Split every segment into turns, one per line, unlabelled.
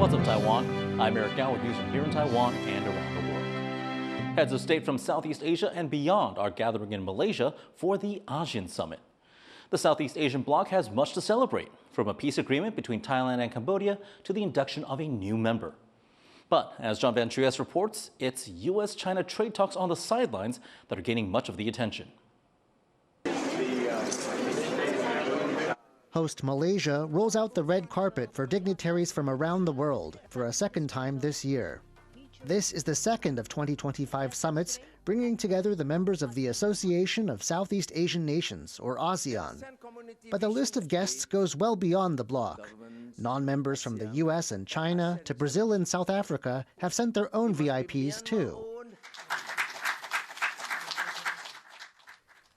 What's up, Taiwan? I'm Eric Gao with news from here in Taiwan and around the world. Heads of state from Southeast Asia and beyond are gathering in Malaysia for the ASEAN summit. The Southeast Asian bloc has much to celebrate, from a peace agreement between Thailand and Cambodia to the induction of a new member. But as John Van Trieste reports, it's U.S.-China trade talks on the sidelines that are gaining much of the attention.
Host Malaysia rolls out the red carpet for dignitaries from around the world for a second time this year. This is the second of 2025 summits, bringing together the members of the Association of Southeast Asian Nations, or ASEAN. But the list of guests goes well beyond the bloc. Non-members from the US and China to Brazil and South Africa have sent their own VIPs too.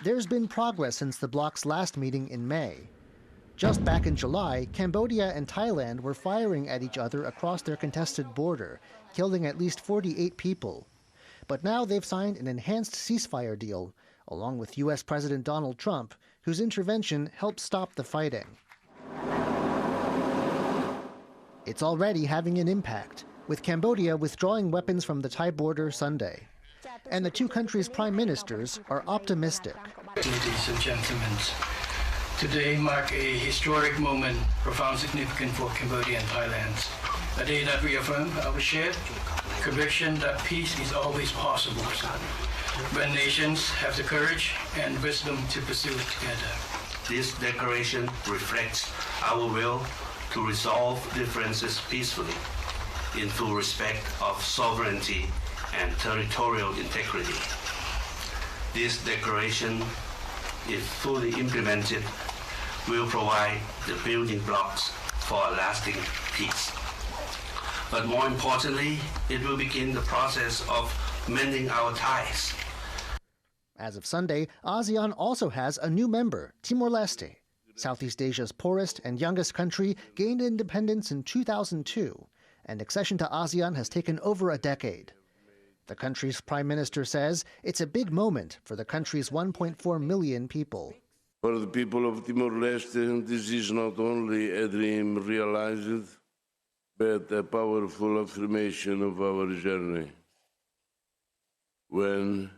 There's been progress since the bloc's last meeting in May. Just back in July, Cambodia and Thailand were firing at each other across their contested border, killing at least 48 people. But now they've signed an enhanced ceasefire deal, along with U.S. President Donald Trump, whose intervention helped stop the fighting. It's already having an impact, with Cambodia withdrawing weapons from the Thai border Sunday. And the two countries' prime ministers are optimistic.
Ladies and gentlemen, today marks a historic moment, profound significance for Cambodia and Thailand. A day that reaffirms our shared conviction that peace is always possible when nations have the courage and wisdom to pursue it together.
This declaration reflects our will to resolve differences peacefully, in full respect of sovereignty and territorial integrity. This declaration, if fully implemented, will provide the building blocks for a lasting peace. But more importantly, it will begin the process of mending our ties.
As of Sunday, ASEAN also has a new member, Timor-Leste. Southeast Asia's poorest and youngest country gained independence in 2002, and accession to ASEAN has taken over a decade. The country's prime minister says it's a big moment for the country's 1.4 million people.
For the people of Timor-Leste, this is not only a dream realized, but a powerful affirmation of our journey. One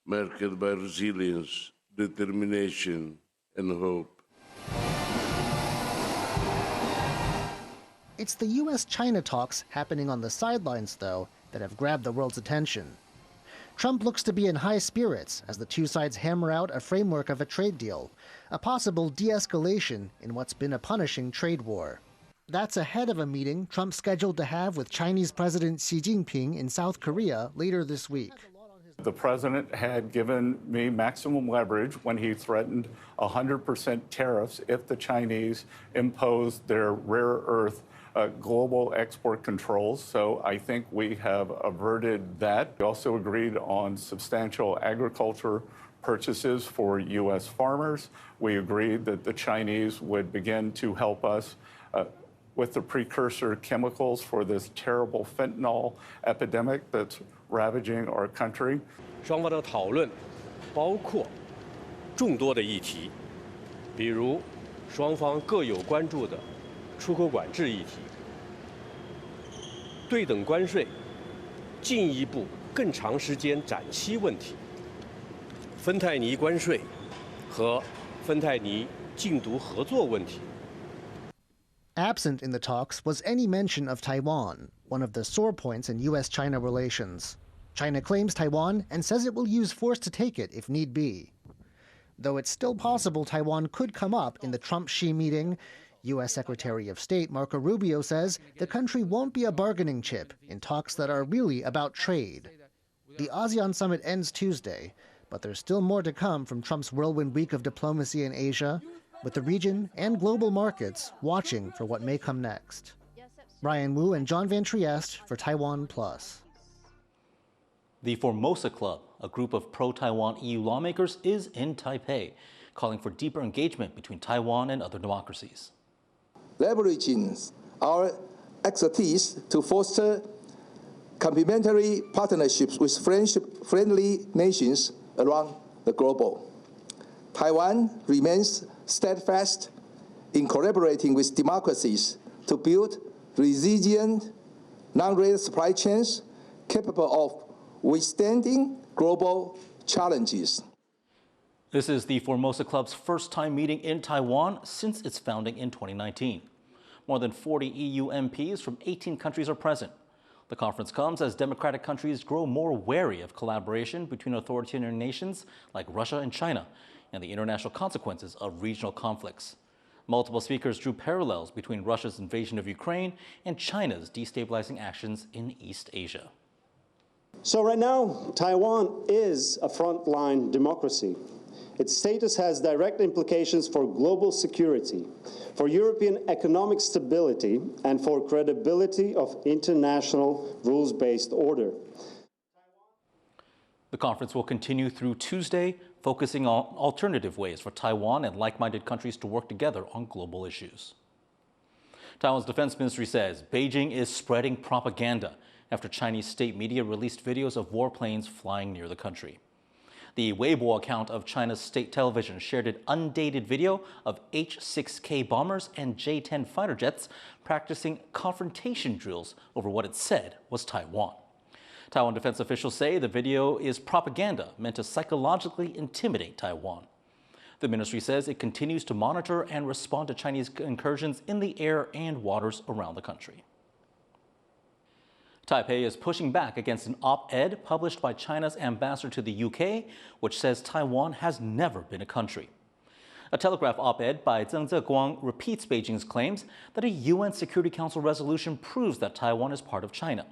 marked by resilience, determination, and hope.
It's the U.S.-China talks happening on the sidelines, though, that have grabbed the world's attention. Trump looks to be in high spirits as the two sides hammer out a framework of a trade deal, a possible de-escalation in what's been a punishing trade war. That's ahead of a meeting Trump's scheduled to have with Chinese President Xi Jinping in South Korea later this week.
The president had given me maximum leverage when he threatened 100% tariffs if the Chinese imposed their rare earth global export controls, so I think we have averted that. We also agreed on substantial agriculture purchases for U.S. farmers. We agreed that the Chinese would begin to help us with the precursor chemicals for this terrible fentanyl epidemic that's ravaging our country.
双方的讨论包括众多的议题，比如双方各有关注的出口管制议题、对等关税、进一步更长时间展期问题、芬太尼关税和芬太尼禁毒合作问题。
Absent in the talks was any mention of Taiwan, one of the sore points in U.S.-China relations. China claims Taiwan and says it will use force to take it if need be. Though it's still possible Taiwan could come up in the Trump-Xi meeting, U.S. Secretary of State Marco Rubio says the country won't be a bargaining chip in talks that are really about trade. The ASEAN summit ends Tuesday, but there's still more to come from Trump's whirlwind week of diplomacy in Asia, with the region and global markets watching for what may come next. Brian Wu and John Van Trieste for TaiwanPlus.
The Formosa Club, a group of pro-Taiwan EU lawmakers, is in Taipei, calling for deeper engagement between Taiwan and other democracies.
Leveraging our expertise to foster complementary partnerships with friendly nations around the globe. Taiwan remains steadfast in collaborating with democracies to build resilient, non-related supply chains capable of withstanding global challenges.
This is the Formosa Club's first time meeting in Taiwan since its founding in 2019. More than 40 EU MPs from 18 countries are present. The conference comes as democratic countries grow more wary of collaboration between authoritarian nations like Russia and China and the international consequences of regional conflicts. Multiple speakers drew parallels between Russia's invasion of Ukraine and China's destabilizing actions in East Asia.
So right now, Taiwan is a frontline democracy. Its status has direct implications for global security, for European economic stability, and for credibility of international rules-based order.
The conference will continue through Tuesday, focusing on alternative ways for Taiwan and like-minded countries to work together on global issues. Taiwan's defense ministry says Beijing is spreading propaganda after Chinese state media released videos of warplanes flying near the country. The Weibo account of China's state television shared an undated video of H-6K bombers and J-10 fighter jets practicing confrontation drills over what it said was Taiwan. Taiwan defense officials say the video is propaganda meant to psychologically intimidate Taiwan. The ministry says it continues to monitor and respond to Chinese incursions in the air and waters around the country. Taipei is pushing back against an op-ed published by China's ambassador to the UK, which says Taiwan has never been a country. A Telegraph op-ed by Zheng Zeguang repeats Beijing's claims that a UN Security Council resolution proves that Taiwan is part of China.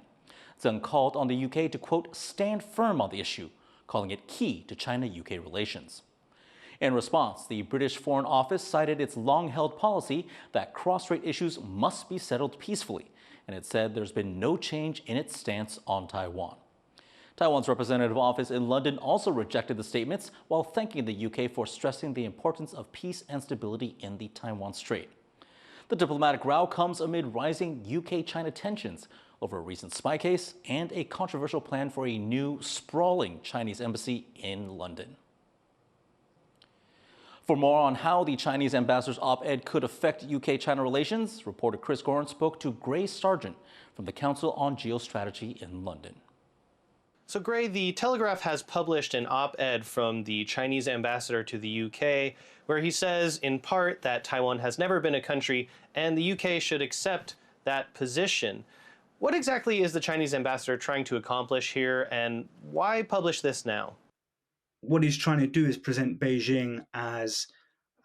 Zheng called on the UK to, quote, stand firm on the issue, calling it key to China-UK relations. In response, the British Foreign Office cited its long-held policy that cross-strait issues must be settled peacefully, and it said there's been no change in its stance on Taiwan. Taiwan's representative office in London also rejected the statements while thanking the UK for stressing the importance of peace and stability in the Taiwan Strait. The diplomatic row comes amid rising UK-China tensions over a recent spy case and a controversial plan for a new, sprawling Chinese embassy in London. For more on how the Chinese ambassador's op-ed could affect UK-China relations, reporter Chris Gorin spoke to Gray Sargent from the Council on Geostrategy in London.
So, Gray, the Telegraph has published an op-ed from the Chinese ambassador to the UK, where he says, in part, that Taiwan has never been a country and the UK should accept that position. What exactly is the Chinese ambassador trying to accomplish here, and why publish this now?
What he's trying to do is present Beijing as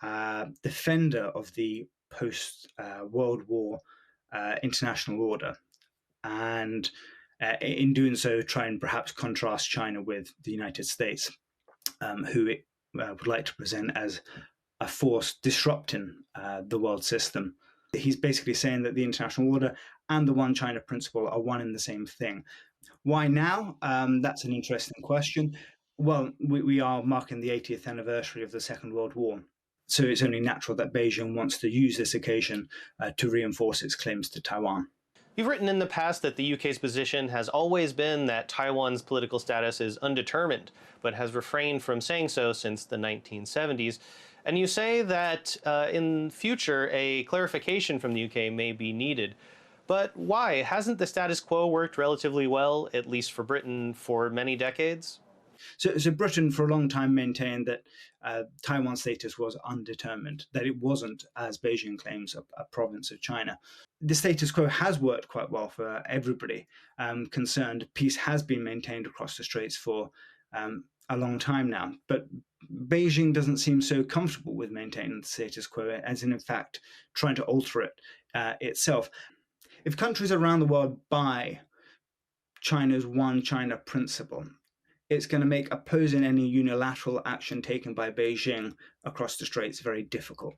a defender of the post-World War international order, and in doing so, try and perhaps contrast China with the United States, who it would like to present as a force disrupting the world system. He's basically saying that the international order and the One China principle are one and the same thing. Why now? That's an interesting question. Well, we are marking the 80th anniversary of the Second World War, so it's only natural that Beijing wants to use this occasion to reinforce its claims to Taiwan.
You've written in the past that the UK's position has always been that Taiwan's political status is undetermined, but has refrained from saying so since the 1970s. And you say that in future, a clarification from the UK may be needed. But why? Hasn't the status quo worked relatively well, at least for Britain, for many decades?
So Britain for a long time maintained that Taiwan's status was undetermined, that it wasn't, as Beijing claims, a province of China. The status quo has worked quite well for everybody concerned. Peace has been maintained across the Straits for a long time now. But Beijing doesn't seem so comfortable with maintaining the status quo, as in fact trying to alter it itself. If countries around the world buy China's One China principle, it's going to make opposing any unilateral action taken by Beijing across the Straits very difficult.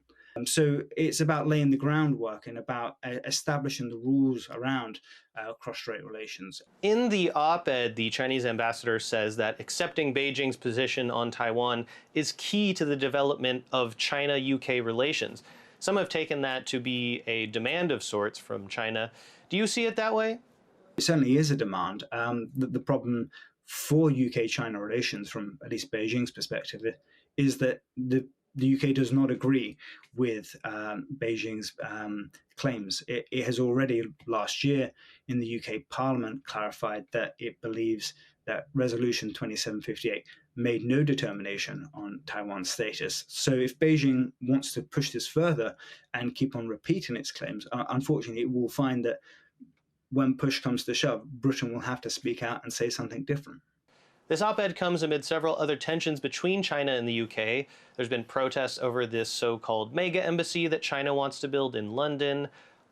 So it's about laying the groundwork and about establishing the rules around cross-strait relations.
In the op-ed, the Chinese ambassador says that accepting Beijing's position on Taiwan is key to the development of China-UK relations. Some have taken that to be a demand of sorts from China. Do you see it that way?
It certainly is a demand. The problem for UK-China relations, from at least Beijing's perspective, is that the the UK does not agree with Beijing's claims. It has already last year in the UK Parliament clarified that it believes that Resolution 2758 made no determination on Taiwan's status. So if Beijing wants to push this further and keep on repeating its claims, unfortunately, it will find that when push comes to shove, Britain will have to speak out and say something different.
This op-ed comes amid several other tensions between China and the UK. There's been protests over this so-called mega embassy that China wants to build in London,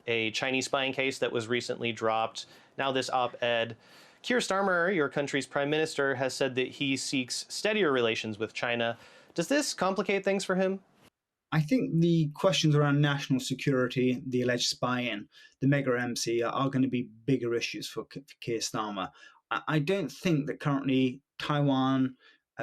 a Chinese spying case that was recently dropped, now this op-ed. Keir Starmer, your country's prime minister, has said that he seeks steadier relations with China. Does this complicate things for him?
I think the questions around national security, the alleged spy-in, the mega embassy are going to be bigger issues for Keir Starmer. I don't think that currently Taiwan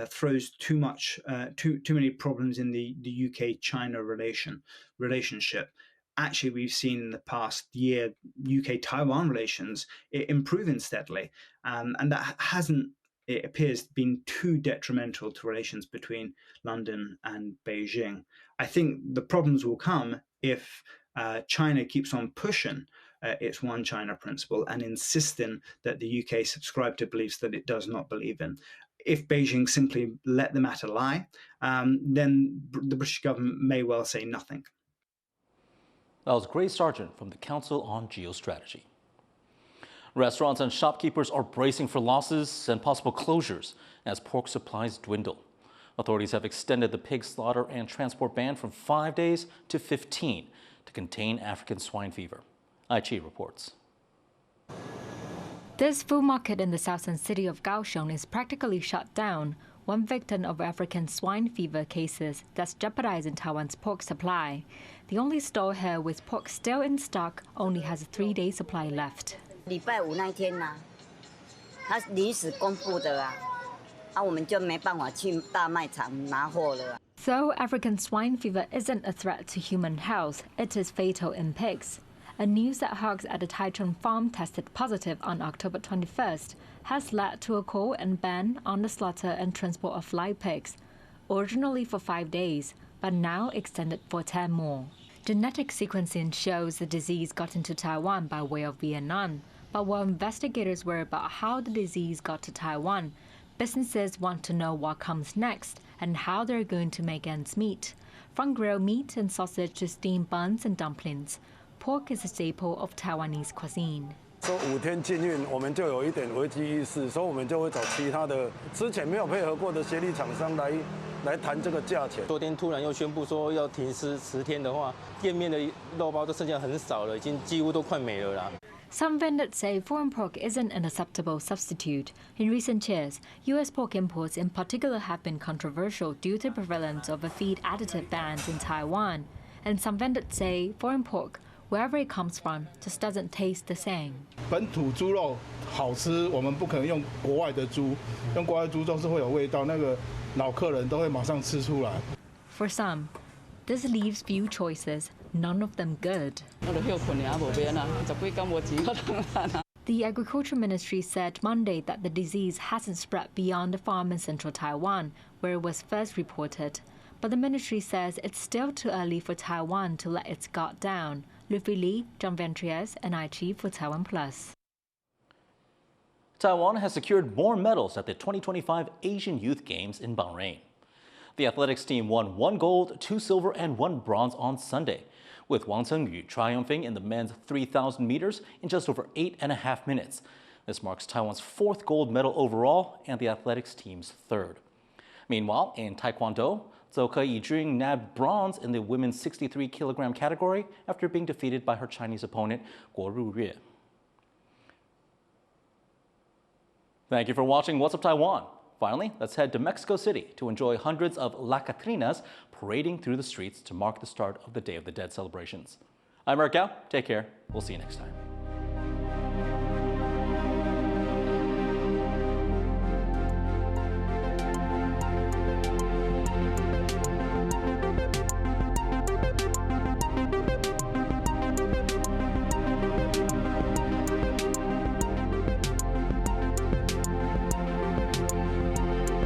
throws too many problems in the UK-China relationship. Actually, we've seen in the past year UK-Taiwan relations improving steadily, and that hasn't, it appears, been too detrimental to relations between London and Beijing. I think the problems will come if China keeps on pushing its one China principle and insisting that the UK subscribe to beliefs that it does not believe in. If Beijing simply let the matter lie, then the British government may well say nothing.
That was Grace Sargent from the Council on Geostrategy. Restaurants and shopkeepers are bracing for losses and possible closures as pork supplies dwindle. Authorities have extended the pig slaughter and transport ban from 5 days to 15 to contain African swine fever. Aichi reports.
This food market in the southern city of Kaohsiung is practically shut down, one victim of African swine fever cases that's jeopardizing Taiwan's pork supply. The only store here with pork still in stock only has a 3-day supply left.
礼拜五那天呐，他临时公布的啊，我们就没办法去大卖场拿货了。
Though African swine fever isn't a threat to human health, it is fatal in pigs. A news that hogs at the Taichung farm tested positive on October 21st has led to a call and ban on the slaughter and transport of live pigs, originally for 5 days, but now extended for 10 more. Genetic sequencing shows the disease got into Taiwan by way of Vietnam, but while investigators worry about how the disease got to Taiwan, businesses want to know what comes next and how they're going to make ends meet. From grilled meat and sausage to steamed buns and dumplings, pork is a staple of Taiwanese cuisine.
说5天禁运，我们就有一点危机意识，所以我们就会找其他的之前没有配合过的协力厂商来谈这个价钱。昨天突然又宣布说要停10天的话，店面的肉包都剩下很少了，已经几乎都快没了啦。
Some vendors say foreign pork isn't an acceptable substitute. In recent years, U.S. pork imports in particular have been controversial due to the prevalence of a feed additive bans in Taiwan. And some vendors say foreign pork, wherever it comes from, just doesn't taste the same.
本土猪肉好吃，我们不可能用国外的猪，用国外猪肉是会有味道，那个老客人都会马上吃出来。
For some, this leaves few choices, none of them good. The Agriculture Ministry said Monday that the disease hasn't spread beyond the farm in central Taiwan, where it was first reported. But the ministry says it's still too early for Taiwan to let its guard down. Luffy Li, John Ventriez, and Aichi for TaiwanPlus.
Taiwan has secured more medals at the 2025 Asian Youth Games in Bahrain. The athletics team won 1 gold, 2 silver, and 1 bronze on Sunday, with Wang Chengyu triumphing in the men's 3,000 meters in just over 8.5 minutes. This marks Taiwan's 4th gold medal overall and the athletics team's 3rd. Meanwhile, in Taekwondo, Zhou Yijun nabbed bronze in the women's 63-kilogram category after being defeated by her Chinese opponent, Guo Ruyue. Thank you for watching What's Up Taiwan. Finally, let's head to Mexico City to enjoy hundreds of La Catrinas parading through the streets to mark the start of the Day of the Dead celebrations. I'm Eric Gao. Take care. We'll see you next time.